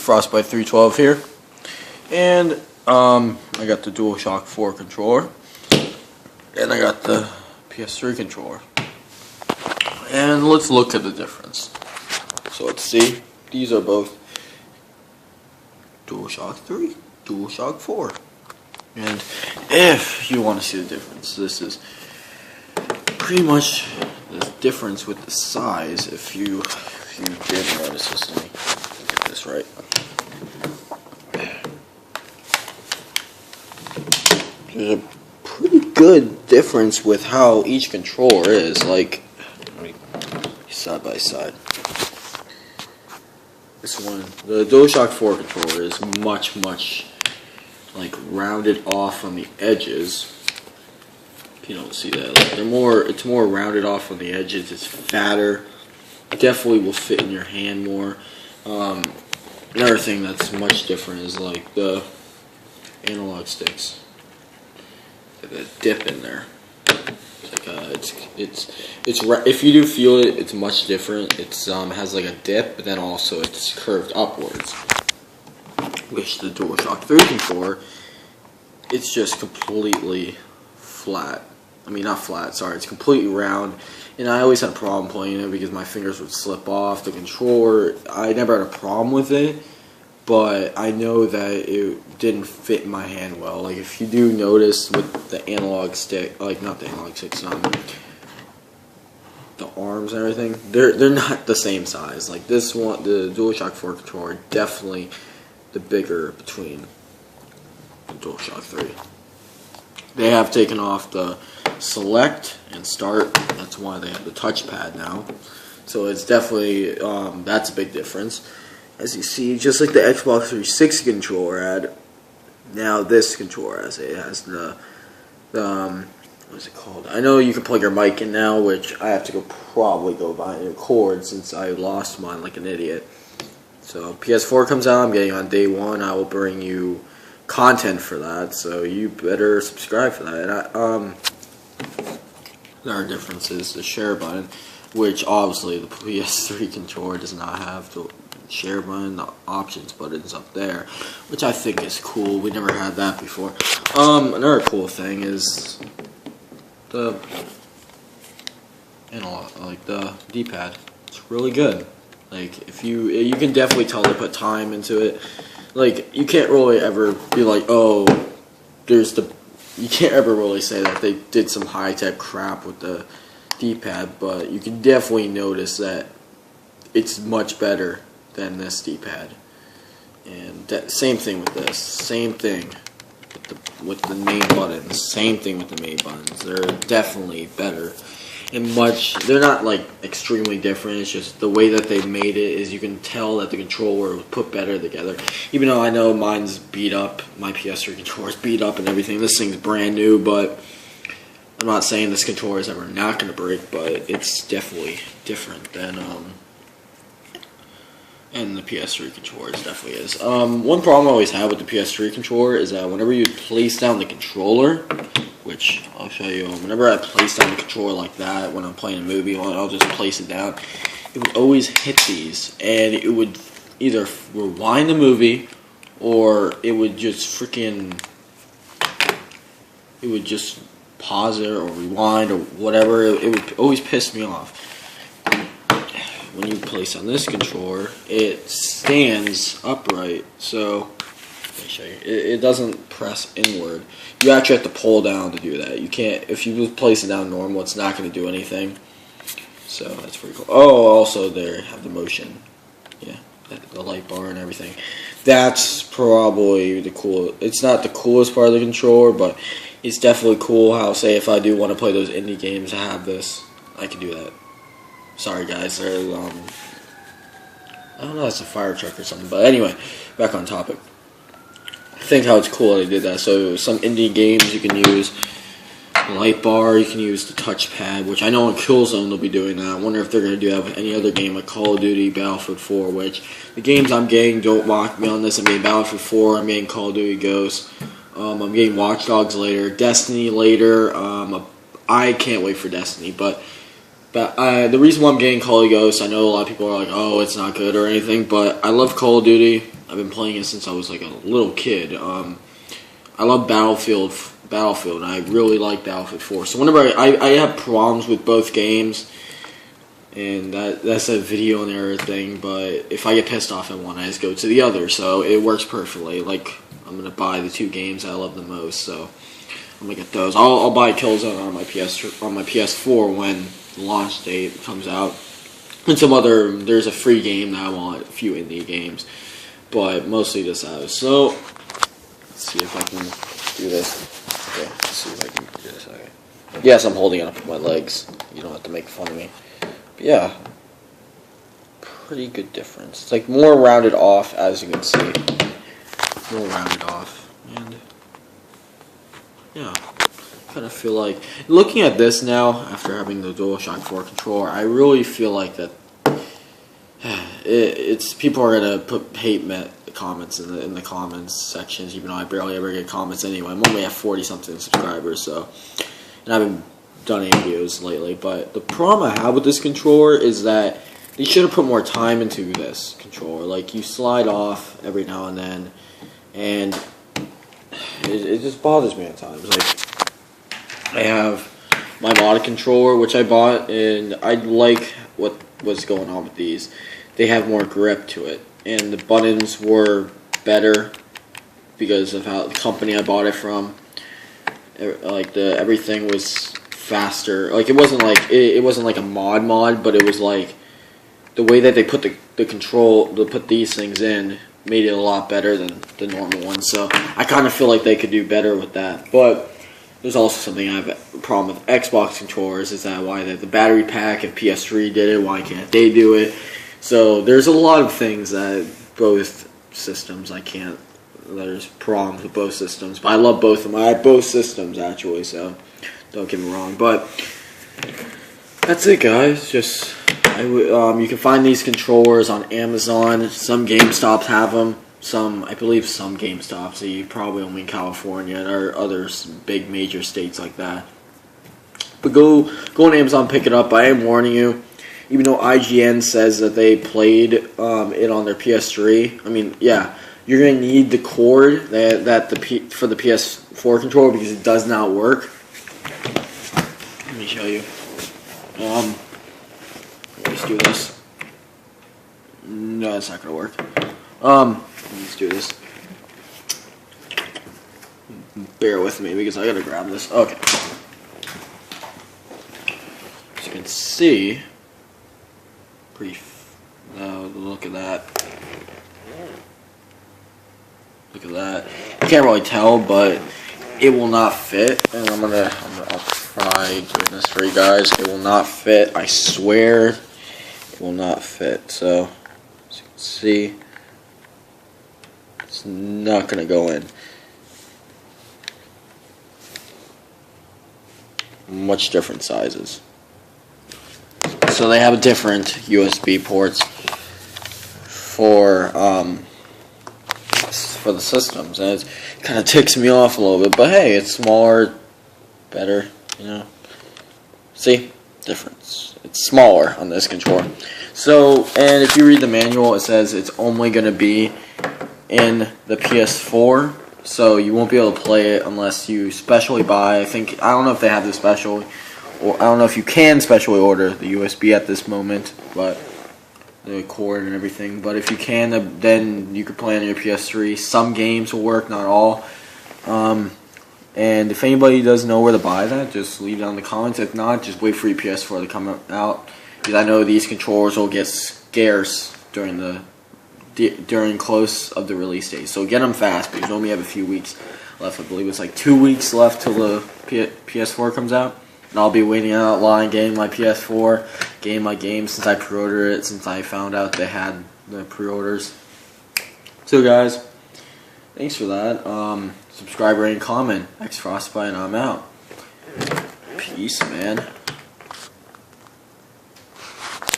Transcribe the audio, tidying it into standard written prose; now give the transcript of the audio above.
Frostbite 312 here, and I got the Dualshock 4 controller, and I got the PS3 controller, and let's look at the difference. So let's see, these are both Dualshock 3, Dualshock 4, and if you want to see the difference, this is pretty much the difference with the size. If you did notice this, let me get this right. There's a pretty good difference with how each controller is, like, side by side. This one, the Dualshock 4 controller is much, like, rounded off on the edges. If you don't see that, like, it's more rounded off on the edges, it's fatter, definitely will fit in your hand more. Another thing that's much different is, like, the analog sticks. The dip in there. It's like if you do feel it, it's much different. It's has like a dip, but then also it's curved upwards. Which the Dualshock 3 controller, it's just completely flat. I mean, not flat. Sorry, it's completely round. And I always had a problem playing it because my fingers would slip off the controller. I never had a problem with it, but I know that it didn't fit in my hand well. Like, if you do notice with the analog stick, like, not the analog sticks, the arms and everything, they're not the same size. Like, this one, the Dualshock 4 controller, definitely the bigger between the Dualshock 3. They have taken off the select and start. That's why they have the touchpad now. So it's definitely, that's a big difference. As you see, just like the Xbox 360 controller had, now this controller has the what is it called? I know you can plug your mic in now, which I have to probably go buy a new cord since I lost mine like an idiot. So PS4 comes out, I'm getting on day one. I will bring you content for that, so you better subscribe for that. Another difference is the share button, which obviously the PS3 controller does not have. The share button, the options button's up there, which I think is cool. We never had that before. Another cool thing is the analog, like the D-pad. It's really good. Like, if you can definitely tell they put time into it. Like, you can't really ever be like, oh, you can't ever really say that they did some high-tech crap with the D-pad, but you can definitely notice that it's much better than this D-pad. And same thing with this. Same thing with the main buttons. Same thing with the main buttons. They're definitely better. And they're not like extremely different. It's just the way that they made it is you can tell that the controller was put better together. Even though I know mine's beat up, my PS3 controller's beat up and everything. This thing's brand new, but I'm not saying this controller is ever not going to break, but it's definitely different than and the PS3 controller definitely is. One problem I always have with the PS3 controller is that whenever you place down the controller, which I'll show you, whenever I place down the controller like that, when I'm playing a movie, I'll just place it down, it would always hit these, and it would either rewind the movie, or it would just it would just pause it, or rewind, or whatever. It would always piss me off. When you place on this controller, it stands upright, so let me show you. It doesn't press inward. You actually have to pull down to do that. You can't, if you place it down normal, it's not going to do anything. So that's pretty cool. Oh, also there have the motion, yeah, the light bar and everything. That's probably the cool. It's not the coolest part of the controller, but it's definitely cool. How, say, if I do want to play those indie games, I have this. I can do that. Sorry guys, there's I don't know, it's a fire truck or something, but anyway, back on topic. I think how it's cool they did that. So some indie games you can use the light bar, you can use the touchpad, which I know in Killzone they'll be doing that. I wonder if they're going to do that with any other game like Call of Duty, Battlefield 4, which the games I'm getting, don't mock me on this, I'm getting Battlefield 4, I'm getting Call of Duty Ghosts, I'm getting Watch Dogs later, Destiny later, I can't wait for Destiny, but the reason why I'm getting Call of Duty Ghosts, I know a lot of people are like, oh, it's not good or anything, but I love Call of Duty. I've been playing it since I was like a little kid. I love Battlefield. And I really like Battlefield 4. So whenever I have problems with both games, and that's a video and error thing. But if I get pissed off at one, I just go to the other. So it works perfectly. Like, I'm gonna buy the 2 games I love the most. So I'm gonna get those. I'll buy Killzone on my PS4 when the launch date comes out. And there's a free game that I want, a few indie games, but mostly just those. So let's see if I can do this. Okay, let's see if I can do this. Okay. Yes, I'm holding it up with my legs. You don't have to make fun of me. But yeah, pretty good difference. It's like more rounded off, as you can see. More rounded off, and yeah. Kind of feel like looking at this now after having the Dualshock 4 controller, I really feel like that it's people are gonna hate comments in the comments sections, even though I barely ever get comments anyway. I'm only at 40-something subscribers, so, and I haven't done any videos lately. But the problem I have with this controller is that they should have put more time into this controller. Like, you slide off every now and then, and it just bothers me at times. Like, I have my modded controller, which I bought, and I like what's going on with these. They have more grip to it, and the buttons were better because of how the company I bought it from. Like, everything was faster. Like, it wasn't like a mod, but it was like the way that they put the control to put these things in made it a lot better than the normal one. So I kind of feel like they could do better with that, but. There's also something I have a problem with Xbox controllers, is that why the battery pack, if PS3 did it, why can't they do it? So there's a lot of things that both systems there's problems with both systems, but I love both of them. I have both systems actually, so don't get me wrong. But that's it, guys. Just you can find these controllers on Amazon. Some GameStops have them. I believe some GameStops, so you probably only in California or other big major states like that. But go on Amazon, pick it up. I am warning you, even though IGN says that they played it on their PS3. I mean, yeah, you're gonna need the cord for the PS4 controller because it does not work. Let me show you. Let's do this. No, that's not gonna work. Let's do this. Bear with me because I gotta grab this. Okay. As you can see, look at that. Look at that. You can't really tell, but it will not fit. And I'll try doing this for you guys. It will not fit. I swear, it will not fit. So, as you can see. It's not going to go in. Much different sizes. So they have different USB ports for the systems, and it kind of ticks me off a little bit. But hey, it's smaller, better, you know. See, difference. It's smaller on this controller. So, and if you read the manual, it says it's only going to be in the PS4, so you won't be able to play it unless you specially buy. I don't know if they have the special, or I don't know if you can specially order the USB at this moment, but the cord and everything. But if you can, then you could play on your PS3. Some games will work, not all. And if anybody does know where to buy that, just leave it down in the comments. If not, just wait for your PS4 to come out, because I know these controllers will get scarce during close of the release date. So get them fast, because you only have a few weeks left. I believe it's like 2 weeks left till the PS4 comes out. And I'll be waiting out line, getting my PS4, getting my game since I pre-ordered it, since I found out they had the pre-orders. So guys, thanks for that. Subscribe, rate, and comment. X Frostbite, and I'm out. Peace, man.